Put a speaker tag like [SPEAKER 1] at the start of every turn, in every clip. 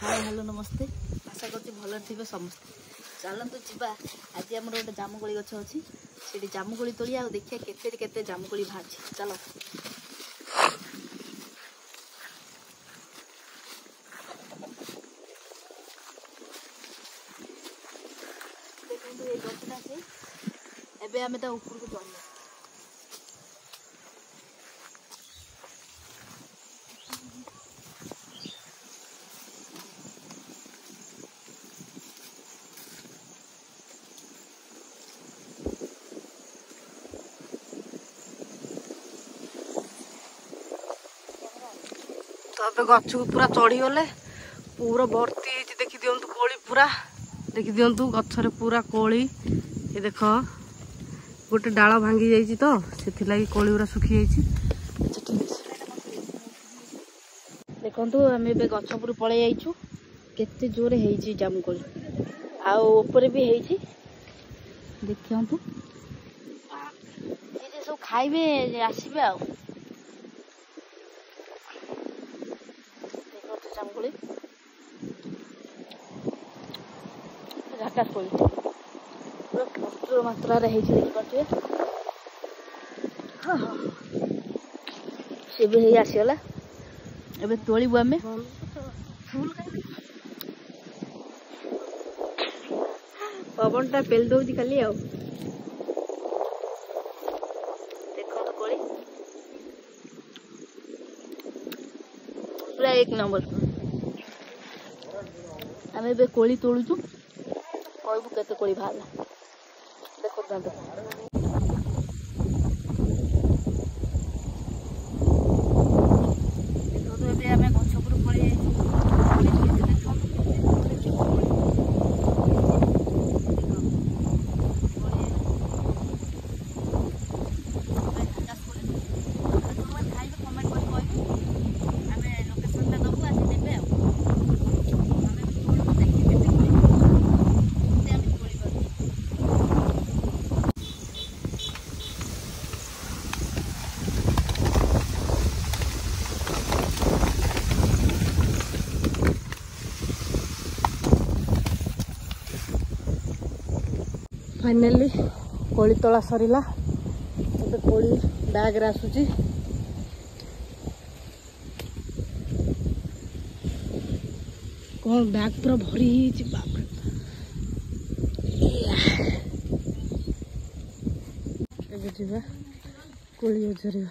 [SPEAKER 1] hi hello नमस्ते आशा कर भल थे समस्ते चलतु जा आज आम गोटे जामुकोली गछ अच्छी से जामुकोली तोड़ी आ देखिए केते केते जामुकोली बाहर चल देखो ये गछटा से एबे आमे ता ऊपर को चढ़िया तो गछ को पूरा चढ़ी गले पूरा भर्ती देखी दिंतु कोली पूरा देखी दिंतु गछरे पूरा कोली ये देख गोटे डाल भांगी जाइए तो से लगी कोली पूरा सुखी जाइए देखु आम ए गछ पर पलि जाइछु केते जोरे है जामुकोली आउे भी है देखु ये सब खाइबे आसबे आ जामुकोली झाकास कोली पूरा प्रचुर मात्रा देखिपे हाँ हाँ सी भी आसीगला एबे तोड़बू आम पवन टा पेल दौची खाली आ देखो तो कोली पूरा एक नंबर आम ए कोली तोड़ुचु कहबू केते कोली बाहर देखो फाइनली कोली तोला सरीला तो कोली बैग रे आसुची कौन बैग पूरा भरी ही बाप जा कोली झरिया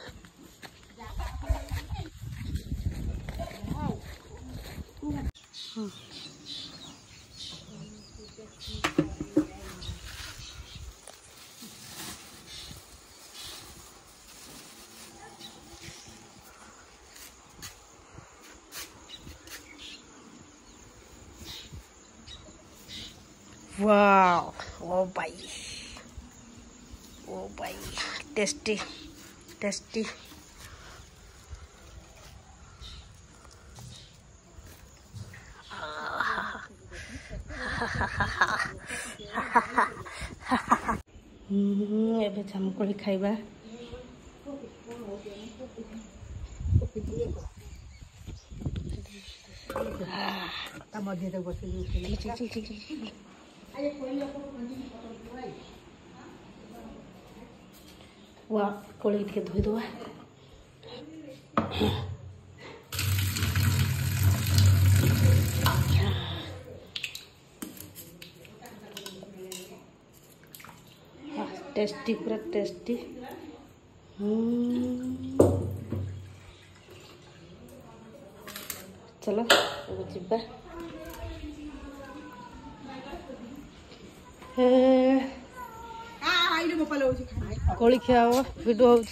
[SPEAKER 1] हाँ वाह ओ भाई टेस्टी टेस्टी एबे जामुकोली खाइबा वाह कोली के धोई दवा टेस्टी पूरा टेस्टी चलो जीवा कोली खिया भिडियो हूँ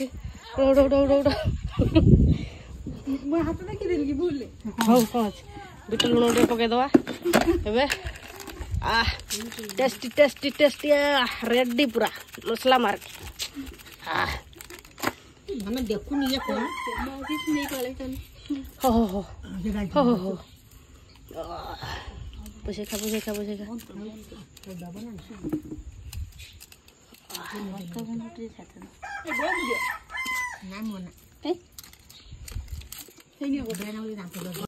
[SPEAKER 1] हाँ कौन अच्छे बिट लुण टे पकईदवा टेस्टी टेस्टी टेस्टी रेडी पूरा मसला मार देखुनी हो पुसे खा ना